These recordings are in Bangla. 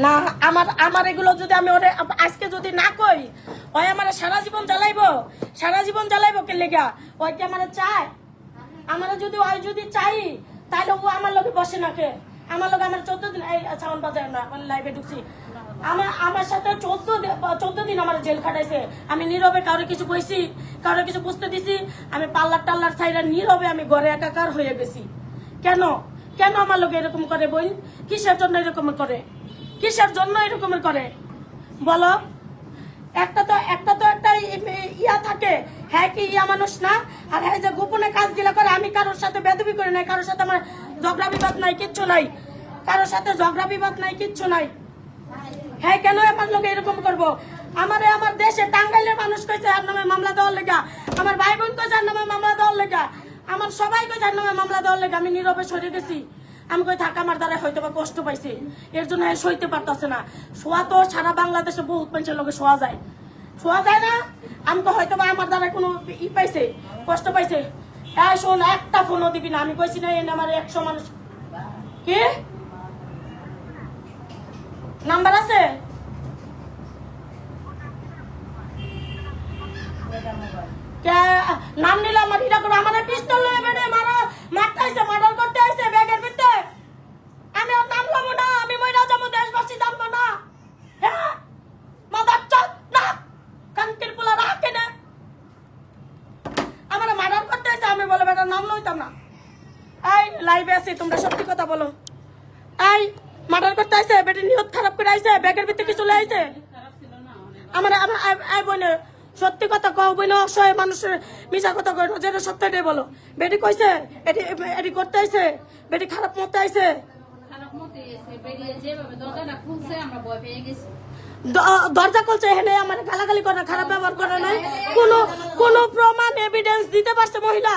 না আমার আমার এগুলো যদি আমি ওরে আজকে যদি না কই ওই আমার সারা জীবন জ্বালাইবো কে লেগা ওই কি আমার চায় আমার যদি ওই যদি চাই তাহলে ও আমার লগে বসে না কে আমার লগে আমার 14 দিন এই সাউন্ড বাজায় না আমি লাইভে ঢুকছি আমার সাথে 14 দিন আমার জেল খাটাইছে আমি নীরবে কারো কিছু কইছি কারো কিছু বুঝতে দিছি আমি পাল্লার টাল্লার ছাইরা নীরবে আমি ঘরে একাকার হয়ে গেছি কেন কেন আমার লগে এরকম করে বোন কিসের জন্য এরকম করে কিসের জন্য এরকম করে বলো একটা ইয়া থাকে হ্যাঁ কি ইয়া মানুষ না আর হ্যাঁ যে গোপনে কাজগুলা করে আমি কারোর সাথে বেদবি করে নাই কারোর সাথে আমার ঝগড়া বিবাদ নাই কিচ্ছু নাই কারোর সাথে ঝগড়া বিবাদ নাই কিচ্ছু নাই হ্যাঁ কেন আমার লোক এরকম করবো আমার দেশে টাঙ্গাইলের মানুষ কইছে আর নামে মামলা দেওয়ার লেগা আমার ভাই বোন কইছে আর নামে মামলা দেওয়ার লেগা আমার সবাই কইছে আর নামে মামলা দেওয়ার লেগা আমি নীরবে সরে গেছি আমি কই থাকা আমার দ্বারা হয়তো বা কষ্ট পাইছি এর জন্য সইতে পারতাছে না শোয়া তো সারা বাংলাদেশে বহুত মানুষের লোকে শোয়া যায় না আমি তো হয়তো বা আমার দ্বারা কোনো ই পাইছে কষ্ট পাইছে এই শোন একটা ফোনও দিবি না আমি কইছি না এনে আমার 100 মানুষ কি নাম্বার আছে নাম নিলে আমার ইরা করে আমার পিস্তল লয়ে বেড়ে মারতে আইছে মার্ডার করতে আইছে ব্যাগের ভিতরে আমি আর নাম লব না আমি মইরা যাবো দেশবাসী জানবো না হ্যাঁ মাদার চল না কানকির পোলা রাখে না আমার মার্ডার করতে আইছে আমি বলে বেটা নাম লইতাম না এই লাইভে আছি তোমরা সত্যি কথা বলো এই মার্ডার করতে আইছে বেটা নিয়ত খারাপ করে আইছে ব্যাগের ভিতরে কিছু লয়ে আইছে আমার আই বলে সত্যি কথা কও বইন অসহায় মানুষের মিছা কথা কই যেটা সত্যটাই বলো বেটি কইছে এটি করতে আইছে বেটি খারাপ মতে আইছে দরজা খুলছে এখানে আমার গালাগালি করে খারাপ ব্যবহার করে নাই কোনো প্রমাণ এভিডেন্স দিতে পারছে মহিলা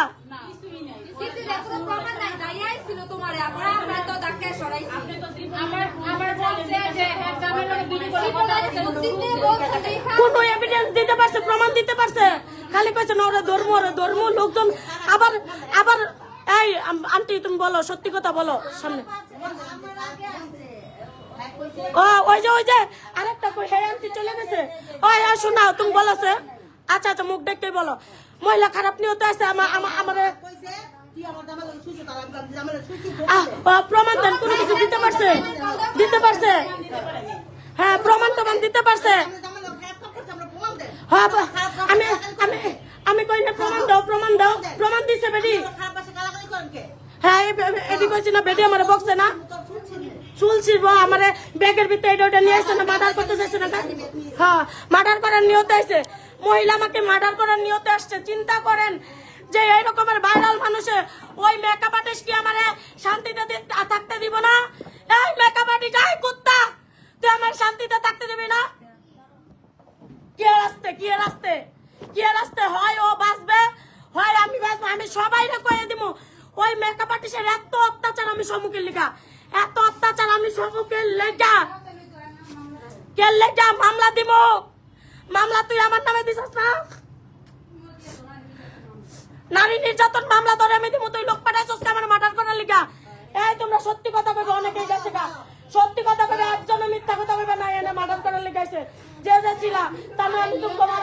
কোন এভিডেন্স দিতে পারছে প্রমাণ দিতে পারছে খালি কইছে না ওরা ধর্ম লোকজন আবার এই আন্টি তুমি বলো সত্যি কথা বলো সামনে ওই যে আরেকটা কই হে আন্টি চলে গেছে ওই শোনাও তুমি বলছে আচ্ছা মুখ দেখতেই বলো মহিলা খারাপ নিয়তে আছে আমার প্রমাণ দেন কোনো কিছু দিতে পারছে হ্যাঁ প্রমাণ দিতে পারছে আমি কই না প্রমাণ দাও প্রমাণ দিছে বেডি হ্যাঁ এডি কইছি না বেডি আমারে বকছে না চুলছিব আমারে ব্যাগের ভিতরে এটা নিয়ে আসছে না মার্ডার করতে চাইছে না হ্যাঁ মার্ডার করার নিয়তে আইছে মহিলা আমাকে মার্ডার করার নিয়তে আসছে চিন্তা করেন যে এই রকমের ভাইরাল মানুষে ওই মেকআপ আর্টিস্ট কি আমারে শান্তিতে থাকতে দিব না এই মেকআপ আর্টিস্ট আই কুত্তা তুই আমার শান্তিতে থাকতে দিবি না কি রাস্তে হয় ও বাঁচবে হয় আমি বাঁচবো আমি সবাইরে কয়ে দিব ওই মেকআপ আর্টিস্টের এত অত্যাচার আমি সম্মুখীন লেগা কে লেগা মামলা দিব মামলা তুই আমার নামে দিছস না নারী নির্যাতন মামলা ধরে আমি দিব তুই লোক পাঠাইছস আমার মার্ডার করার লিগা এই তোমরা সত্যি কথা কইবে অনেকেই গেছে গা সত্যি কথা কইবে একজন মিথ্যা কথা কইবে না এনে মার্ডার করার লিগা আইছে যে ছিল তার আমি তুমি কমার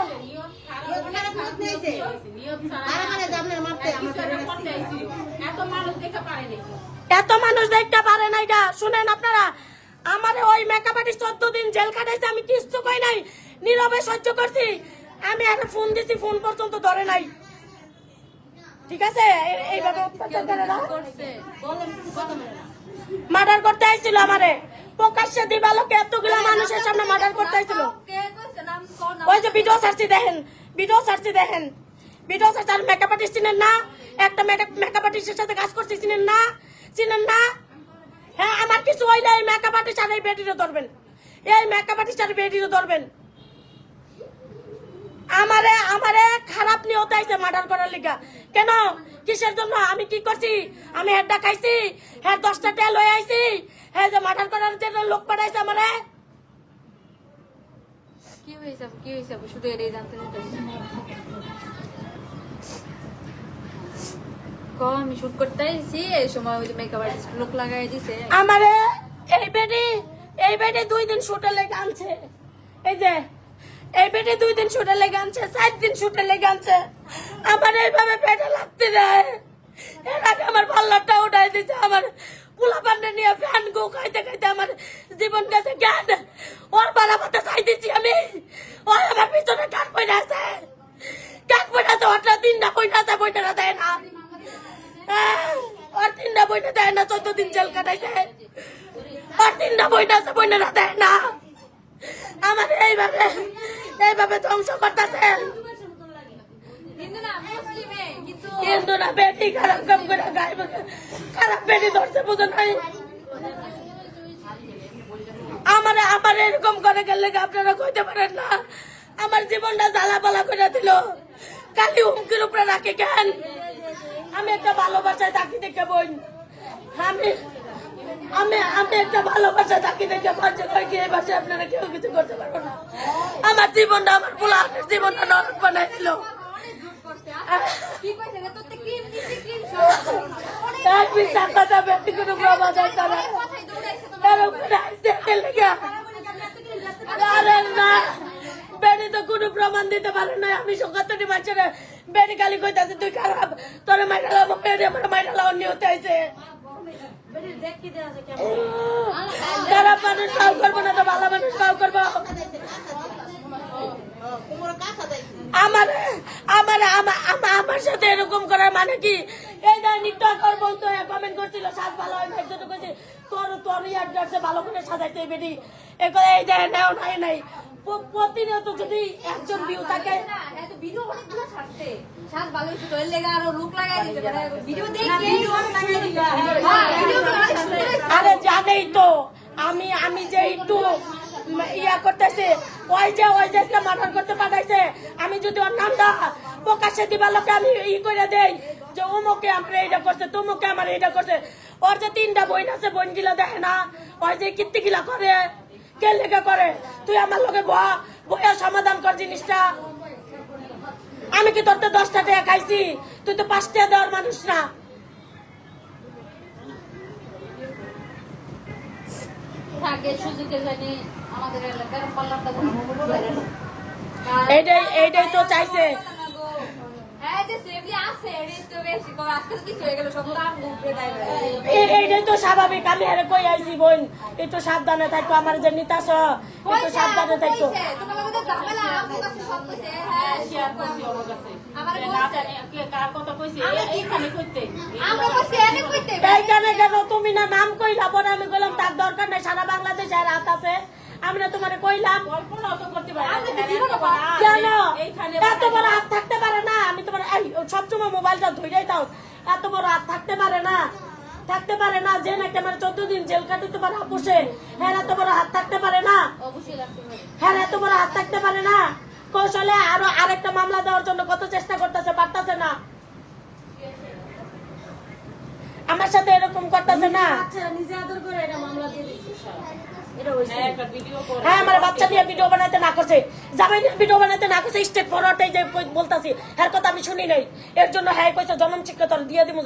এত মানুষ দেখতে পারে নাই গা শুনেন আপনারা আমার ওই মেকআপ আর্টিস্ট 14 দিন জেল কাটাইছে আমি কিছু কই নাই নীরবে সহ্য করছি আমি একটা ফোন দিছি ফোন পর্যন্ত ধরে নাই ঠিক আছে এইভাবে অত্যাচার করে না মার্ডার করতে আইছিল আমারে প্রকাশ্যে দিবালোকে এতগুলা মানুষের সামনে মার্ডার করতে আইছিল ওই যে ভিডিও সার্চি দেখেন আর মেকআপ আর্টিস্ট চিনেন না একটা মেকআপ আর্টিস্টের সাথে কাজ করছি চিনেন না হ্যাঁ আমার কিছু হইলে এই মেকআপ আর্টিস্ট আর এই বেডিরও ধরবেন আমারে খারাপ নিয়ত আইছে মার্ডার করার লিগা কেন কিসের জন্য আমি কি করছি আমি হেডটা খাইছি হ্যাঁ 10টা তেল হয়ে আইছি হ্যাঁ যে মার্ডার করার জন্য লোক পাঠাইছে আমারে কি হইছে শুধু এটাই জানতে চাইছি আমি শুট করতে আইছি এই সময় ওই যে মেকআপ আর্টিস্ট লোক লাগাই দিছে আমারে এই বেডে 2 দিন শুটে লেগে আনছে। এই যে এই বেডে 2 দিন শুটে লেগে আনছে, 4 দিন শুটে লেগে আনছে। আমার এইভাবে পেটে লাগতে দেয়। এর আগে আমার পাল্লাটা উঠাই দিচ্ছে। আমার পোলা পান্ডে নিয়ে ফ্যান গো খাইতে খাইতে আমার জীবন গেছে জ্ঞান। ওর বাড়াবাতে চাই দিচ্ছি আমি। ওই আমার পিছনে কাক বইনা আছে, কাক বইনা আছে। ওটা 3টা বইনা আছে, বইটা দেয় না। ওর 3টা বইটা দেয় না, 14 দিন জেল কাটাইছে। আর 3টা বইটা আছে, বইটা দেয় না। আমার এইভাবে ধ্বংস করতেছে। হিন্দু না বেটি খারাপ কাম করে গায়ে খারাপ বেটি ধরছে, বুঝো নাই? আমার এরকম করে গেলে আপনারা কইতে পারেন না। আমার জীবনটা জ্বালাপালা করে দিল। কালি হুমকির উপরে রাখে কেন? আমি একটা ভালোবাসায় থাকি দেখে বোন, আমি একটা ভালোবাসায় থাকি দেখে বাচ্চা কয় কি এই বাসায় আপনারা কেউ কিছু করতে পারবো না। আমার জীবনটা, আমার পোলার জীবনটা নরক বানাই দিল। বেড়ি তো কোনো প্রমাণ দিতে পারে না। আমি ৭৭ মাসের বেড়ি গালি কইতাছে তুই খারাপ, তোর মাইরালাম আমার মাইরালা অন্য হতে আইছে। খারাপ মানুষ কাউ করবো না তো ভালো মানুষ কাউ করবো? আমার সাথে এরকম করার মানে কি? এই টিকটকার বলতো কমেন্ট করছিল সাজ ভালো হয় না, একজন কইছে তোর ইয়ারডারসে ভালো করে সাজাইতে এই বেটি এই দেয় নাও নাই প্রতিনিয়ত যদি একজন ভিউ থাকে। আরে জানেই তো আমি যে একটু ইয়া করতেছে, ওই যে একটা মার্ডার করতে পাঠাইছে। আমি যদি ওর নামটা প্রকাশ্যে দিবার লোকে আমি ই করে দেই যে অমুকে আমার এইটা করছে, তমুকে আমার এইটা করছে। ওর যে 3টা বোন আছে, বোন গিলা দেখে না, ওই যে কীর্তি গিলা করে, কে লেখা করে? তুই আমার লোকে বইয়া সমাধান কর জিনিসটা। আমি কি তোর 10টা টাকা খাইছি? তুই তো 5 টাকা দেওয়ার মানুষ না। এইটাই তো চাইছে। এইটাই তো স্বাভাবিক। আমি আরে কই আইছি বোন, একটু সাবধানে থাকো। আমার যে নিতাস একটু সাবধানে থাকো। এইখানে কেন তুমি না নাম কইলা? পরে আমি বললাম তার দরকার নাই, সারা বাংলাদেশে রাত আছে। আমি না তোমারে কইলাম কেন এত বড় হাত থাকতে পারে না? আমি তোমার সবসময় মোবাইলটা ধরেই দাও। এত বড় হাত থাকতে পারে না, থাকতে পারে না। যে নাকি আমার 14 দিন জেল কাটিতে পারে আপোষে, হ্যাঁ এত বড় হাত থাকতে পারে না? হ্যাঁ এত বড় হাত থাকতে পারে না? কৌশলে আরেকটা মামলা দেওয়ার জন্য কত চেষ্টা করতেছে, পারতেছে না। আমার সাথে এরকম করতেছে না। হ্যাঁ আমার বাচ্চা দিয়ে ভিডিও বানাতে না করছে, জামাই ভিডিও বানাতে না করছে, স্টেট ফরওয়ার্ডে যে বলতাছি এর কথা আমি শুনি নাই। এর জন্য হ্যাঁ কইছে জনম শিক্ষা তোর দিয়ে দিব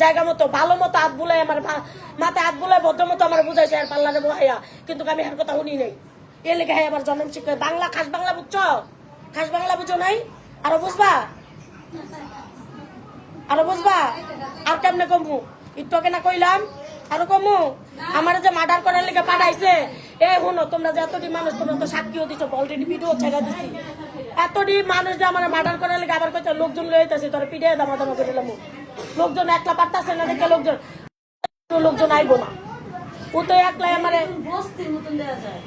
জায়গা মতো, ভালো মতো হাত বুলাই, আমার মাথায় হাত বুলাই ভদ্র মতো আমার বুঝাইছে আর পাল্লারে বহাইয়া, কিন্তু আমি এর কথা শুনি নাই। এর লেগে হ্যাঁ আমার জনম শিক্ষা বাংলা, খাস বাংলা বুঝছো? খাস বাংলা বুঝো নাই? আরো বুঝবা, আরো বুঝবা। আর কেমনে কমু? একটু আগে না কইলাম আরো কমু। আমার যে মার্ডার করার লেগে পাঠাইছে, এ শুনো তোমরা যে এতটি মানুষ, তোমরা তো সাক্ষীও দিচ্ছ, অলরেডি ভিডিও ছেড়ে দিচ্ছি। এতটি মানুষ যে আমার মার্ডার করার লেগে আবার কইছে লোকজন লইতেছে, তোরা পিঠে দামা দামা করে দিলাম। লোকজন একলা পারতাছে না দেখে লোকজন আইবো না। ও তো একলাই আমার বস্তির মতন দেওয়া যায়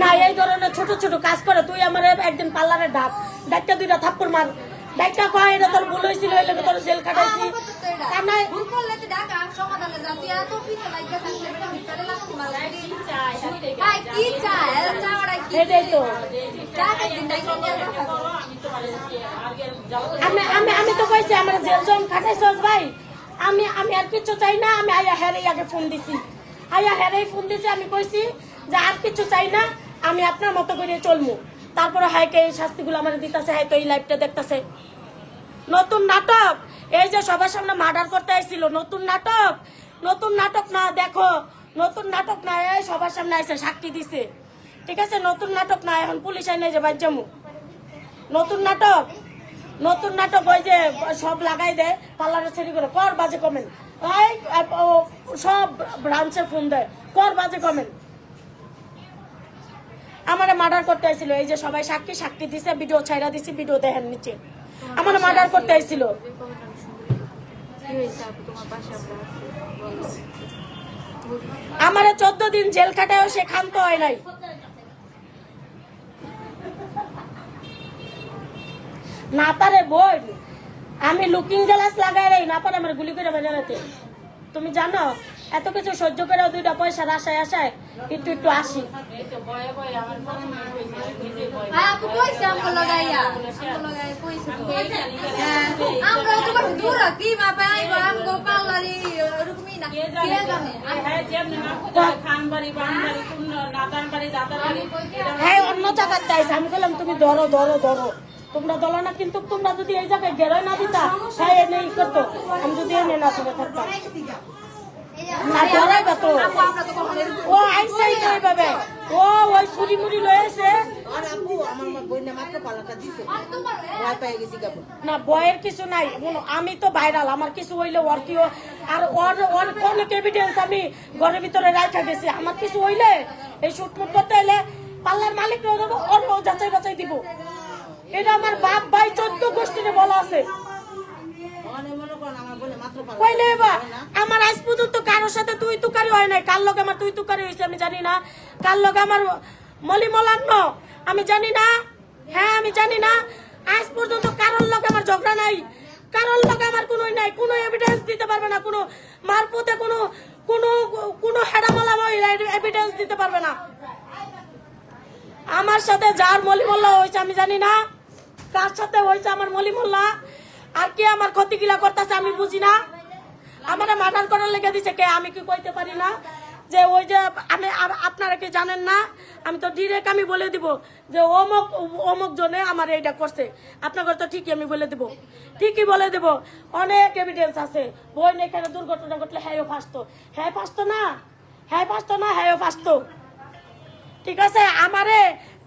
না। এই ধরনের ছোট ছোট কাজ করে। তুই আমার একদিন পার্লারে ডাকটা 2টা থাপ্পড় মার, ডাকটা কয় এটা তোর ভুল হয়েছিল, এই লেগে তোর জেল খাটাইছি। আমি তো কইছি আমার জেল জন খাটাইছস ভাই, আমি আর কিছু চাই না। আমি আয়া হেরেই আগে ফোন দিছি, আমি কইছি যে আর কিছু চাই না, আমি আপনার মতো করে চলমু। তারপরে হাইকে এই শাস্তিগুলো আমার দিতেছে, হাইকে এই লাইভটা দেখতেছে। নতুন নাটক এই যে সবার সামনে মার্ডার করতে আইছিল, নতুন নাটক না, দেখো নতুন নাটক না, এই সবার সামনে আইছে সাক্ষী দিছে, ঠিক আছে? নতুন নাটক না, এখন পুলিশ আইনে যে বাজ্জামু নতুন নাটক ওই যে সব লাগাই দেয় পার্লারে ছেড়ে করে, কর বাজে কমেন্ট, সব ব্রাঞ্চে ফোন দেয়, কর বাজে কমেন্ট। আমার মার্ডার করতে আইছিল, এই যে সবাই সাক্ষী দিছে, ভিডিও ছাইরা দিছি, ভিডিও দেখেন নিচে, আমার মার্ডার করতে আইছিল। কি হয়েছে আপু, তোমার পাশে আমরা আছি, বলো। আমার 14 দিন জেল খাটায়ও সে ক্ষান্ত হয় নাই। না পারে বোন, আমি লুকিং গ্লাস লাগাই নাই, না পারে আমার গুলি করে বেজানাতে। তুমি জানো এত কিছু সহ্য করে 2টা পয়সার আশায় একটু আসি। আপু কইছে আমগো লাগাইয়া, আমগো লাগাই কইছে তো। হ্যাঁ, আমরা তো বড় দূর কি বাবা আইবো আমগো পাল্লারি এরকমই না, কে জানে। হ্যাঁ যেমনি না কোথায় খানবাড়ি বানবাড়ি কোন নাদানবাড়ি দাদাবাড়ি হ্যাঁ অন্য জায়গাতে আইসে, আমি বললাম তুমি ধরো তোমরা দলো না, কিন্তু তোমরা যদি এই জায়গায় গেরোয় না দিতা, হ্যাঁ এনে ই করতো, আমি যদি এনে না তুমি থাকতাম না ধরাইবা তো। ও আইসাই তো এইভাবে, ও ওই ছুরি মুড়ি লয়েছে না, বয়ের কিছু নাই। আমি তো ভাইরাল, আমার কিছু হইলে ওর কি আর ওর অনেক এভিডেন্স আমি ঘরের ভিতরে রাখা গেছি। আমার কিছু হইলে এই শুটমুট করতে হইলে পাল্লার মালিক দেবো, ওর যাচাই বাছাই দিব। এটা আমার বাপ ভাই 14 গোষ্ঠীতে বলা আছে। কইলে এবার আমার আজ পর্যন্ত কারোর সাথে তুই তুকারি হয় নাই। কার লগে আমার তুই তুকারি হয়েছে আমি জানি না, কার লগে আমার মলিমলান্ন আমি জানি না। হ্যাঁ আমি জানি না, আজ পর্যন্ত কারোর লগে আমার ঝগড়া নাই, কারোর লগে আমার কোনো নাই, কোনো এভিডেন্স দিতে পারবে না, কোনো মারপথে কোনো হেডামালা এভিডেন্স দিতে পারবে না। আমার সাথে যার মলিমল্লা হয়েছে আমি জানি না, কার সাথে হয়েছে আমার মলিমল্লা, আর কে আমার ক্ষতি গিলা করতেছে আমি বুঝি না। আমার মার্ডার করার লেগে দিছে কে, আমি কি কইতে পারি না যে ওই যে আমি, আপনারা কি জানেন না, আমি তো ডিরেক্ট আমি বলে দিব যে অমুক জনে আমার এইটা করছে। আপনাদের তো ঠিকই আমি বলে দিব, ঠিকই বলে দিব, অনেক এভিডেন্স আছে। বোন এখানে দুর্ঘটনা ঘটলে হ্যাঁ ফাঁসতো না, হ্যাঁ ফাঁসতো। ঠিক আছে, আমারে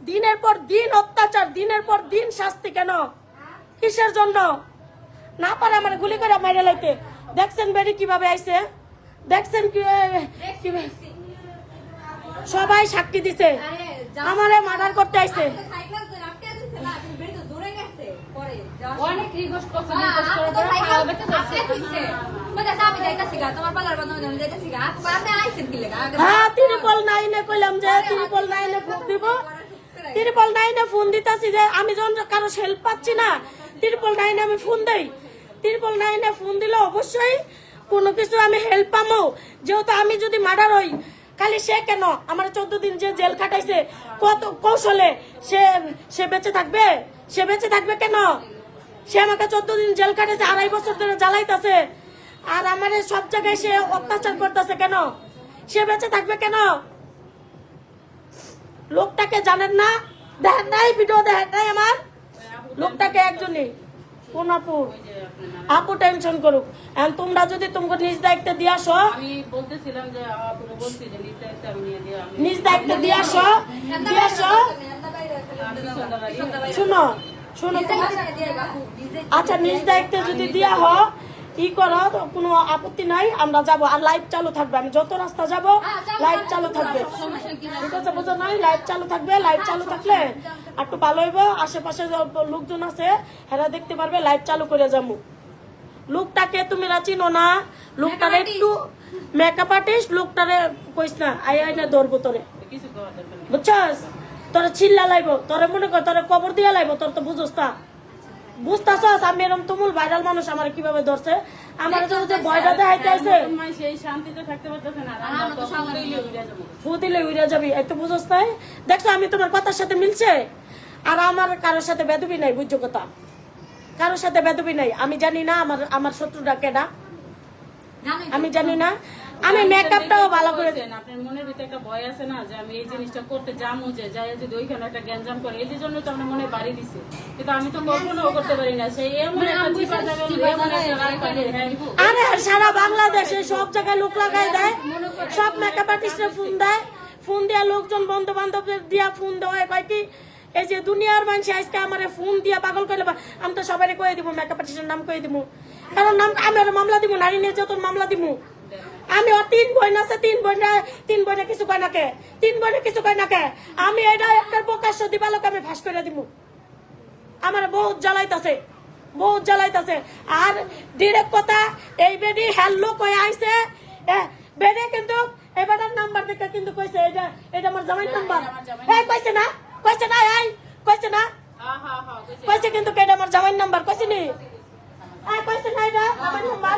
দিনের পর দিন অত্যাচার, দিনের পর দিন শাস্তি, কেন কিসের জন্য? না পারে আমার গুলি করে মেরে লাইতে। দেখছেন বেরি কিভাবে আইছে, দেখছেন সবাই সাক্ষী দিছে, আমারে মার্ডার করতে আইছে। অনেক রিকোয়েস্ট করছে, আমি যাইতাছি গা, তোমার পাল্লার বান্ধব যাইতাছি গা, আপনি আইছেন কি লাগা? হ্যাঁ 999 কইলাম যে 999 ফোন দিব, 999 ফোন দিতাছি যে আমি যখন কারো হেল্প পাচ্ছি না 999 আমি ফোন দেই। 999 ফোন দিলে অবশ্যই কোনো কিছু আমি হেল্প পামো। যেহেতু আমি যদি মার্ডার হই, খালি সে কেন আমার 14 দিন যে জেল খাটাইছে, কত কৌশলে সে বেঁচে থাকবে? সে বেঁচে থাকবে কেন? সে আমাকে 14 দিন জেল খাটাইছে, 2.5 বছর ধরে জ্বালাইতেছে, আর আমার সব জায়গায় সে অত্যাচার করতেছে, কেন সে বেঁচে থাকবে কেন? লোকটাকে জানেন না, দেখেন নাই ভিডিও, দেখেন নাই আমার লোকটাকে একজনই। কোন আপু টেনশন করুক, এখন তোমরা যদি তোমাকে নিজ দায়িত্বে দিয়ে আসো, আমি বলতেছিলাম যে আপুরে বলছি যে নিজ দায়িত্ব আমি নিয়ে দিয়ে আমি নিজ দায়িত্বে দিয়ে আসো। শুনো আচ্ছা, নিজ দায়িত্বে যদি দিয়া হয় ই করো, কোনো আপত্তি নাই, আমরা যাবো, আর লাইভ চালু থাকবে। আমি যত রাস্তা যাব লাইভ চালু থাকবে, ঠিক আছে? বুঝো নাই, লাইভ চালু থাকবে। লাইভ চালু থাকলে একটু ভালো হইব, আশেপাশে লোকজন আছে হেরা দেখতে পারবে, লাইভ চালু করে যাবো। লোকটাকে তুমি চিনো না, লোকটারে একটু মেকআপ আর্টিস্ট, লোকটারে কইস না আই না ধরবো তোরে, কিছু করার দরকার নেই। বুঝছস? তোরে চিল্লা লাইব, তোরে মনে কর তোরে কবর দিয়া লাইব, তোর তো বুঝোস না, বুঝতাছস? আমি এরকম তুমুল ভাইরাল মানুষ, আমার কিভাবে ধরছে, আমার যে ভয়টা দেখাইতে আইছে, তোমার সেই শান্তিতে থাকতে পারতেছে না, আমরা তো শান্তিতে উড়ে যাবো। ফু দিলে উড়ে যাবি, এই তো বুঝোস তাই? দেখছো আমি তোমার কথার সাথে মিলছে, আর আমার কারোর সাথে বেদবি নাই, বুঝছো কথা? কারোর সাথে বেদবি নাই। আমি জানি না আমার শত্রুটা কেডা, আমি জানি না। আমি মেকআপটাও ভালো করে বলছেন, আপনার মনের ভিতরে একটা ভয় আছে না যে আমি এই জিনিসটা করতে যাবো, যে যাই যদি ওইখানে একটা গ্যাঞ্জাম করে, এই জন্য তো আমার মনে বাড়ি দিছে। কিন্তু আমি তো কখনো করতে পারি না, সেই এমন একটা চিপা যাবে, এমন একটা রাস্তা দিয়ে যাইবো। আরে সারা বাংলাদেশে সব জায়গায় লোক লাগাই দেয়, সব মেকআপ আর্টিস্টের ফোন দেয়, ফোন দিয়া লোকজন বন্ধু বান্ধবদের দিয়া ফোন দেওয়া হয় কি এই যে দুনিয়ার মানুষ আজকে আমার ফোন দিয়া পাগল করলে আমি তো সবাই কয়ে দিব মেকআপ আর্টিস্টের নাম কয়ে দিব, কারণ নাম আমি আর মামলা দিব, নারী নির্যাতন মামলা দিব। আমি ওর 3 বোন আছে, 3 বোনে কিছু কয় না কে, 3 বোনে কিছু কয় না কে, আমি এটা একটা প্রকাশ্য দিবালোক আমি ফাঁস করে দিব। আমার বহুত জ্বালাইতাছে, বহুত জ্বালাইতাছে। আর ডিরেক্ট কথা, এই বেডি হ্যালো কয়ে আইছে, বেডে কিন্তু এবারের নাম্বার দেখে কিন্তু কইছে এটা আমার জামাই নাম্বার। এই কইছে না, কইছে না, এই কইছে না, হ্যাঁ হ্যাঁ হ্যাঁ বুঝছি। কইছে কিন্তু এটা আমার জামাই নাম্বার, কইছে নি, এই কইছে না এটা জামাই নাম্বার,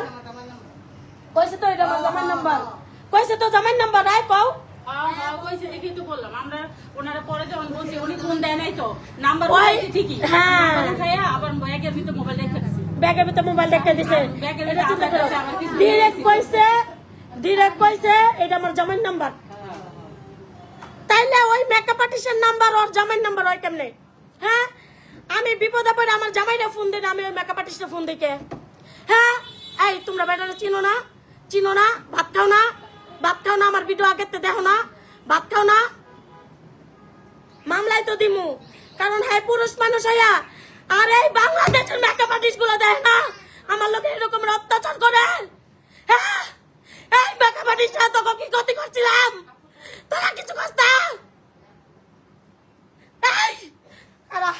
কইছে তো এটা আমার জামাই নাম্বার, কইছে তো জামাই নাম্বার, আই কও। হ্যাঁ হ্যাঁ কইছে, দেখি তো বললাম আমরা। ওনারা পরে যখন বলছি উনি ফোন দেয় নাই তো, নাম্বার ওই, বলছে ঠিকই, হ্যাঁ। নাম্বার উঠাইয়া আবার ব্যাগের ভিতরে মোবাইল রেখে দিছে। ব্যাগের ভিতরে মোবাইল রেখে দিছে, ব্যাগের এটা চিন্তা ভিতরে করো। আমার কিছু ডিরেক্ট কইছে এটা আমার জামাই নাম্বার। তাইলে ওই মেকআপ আর্টিস্টের নাম্বার ওর জামাই নাম্বার হয় কেমনে? হ্যাঁ, আমি বিপদে পড়ে আমার জামাইরা ফোন দিই না, আমি ওই মেকআপ আর্টিস্টের ফোন দিই কে? হ্যাঁ, এই তোমরা বেটারা চিনো না, চিনো না, ভাত খাও না, ভাত খাও না, আমার ভিডিও আগেতে দেখো না, ভাত খাও না, মামলায় তো দিমু, কারণ হ্যাঁ পুরুষ মানুষ হইয়া আর এই বাংলাদেশের মেকআপ আর্টিস্ট গুলো দেয় না আমার লোকে এরকম অত্যাচার করে। হ্যাঁ, এই মেকআপ আর্টিস্টরা তোকে কি ক্ষতি করছিলাম, তোরা কিছু করছ না? এই, আরা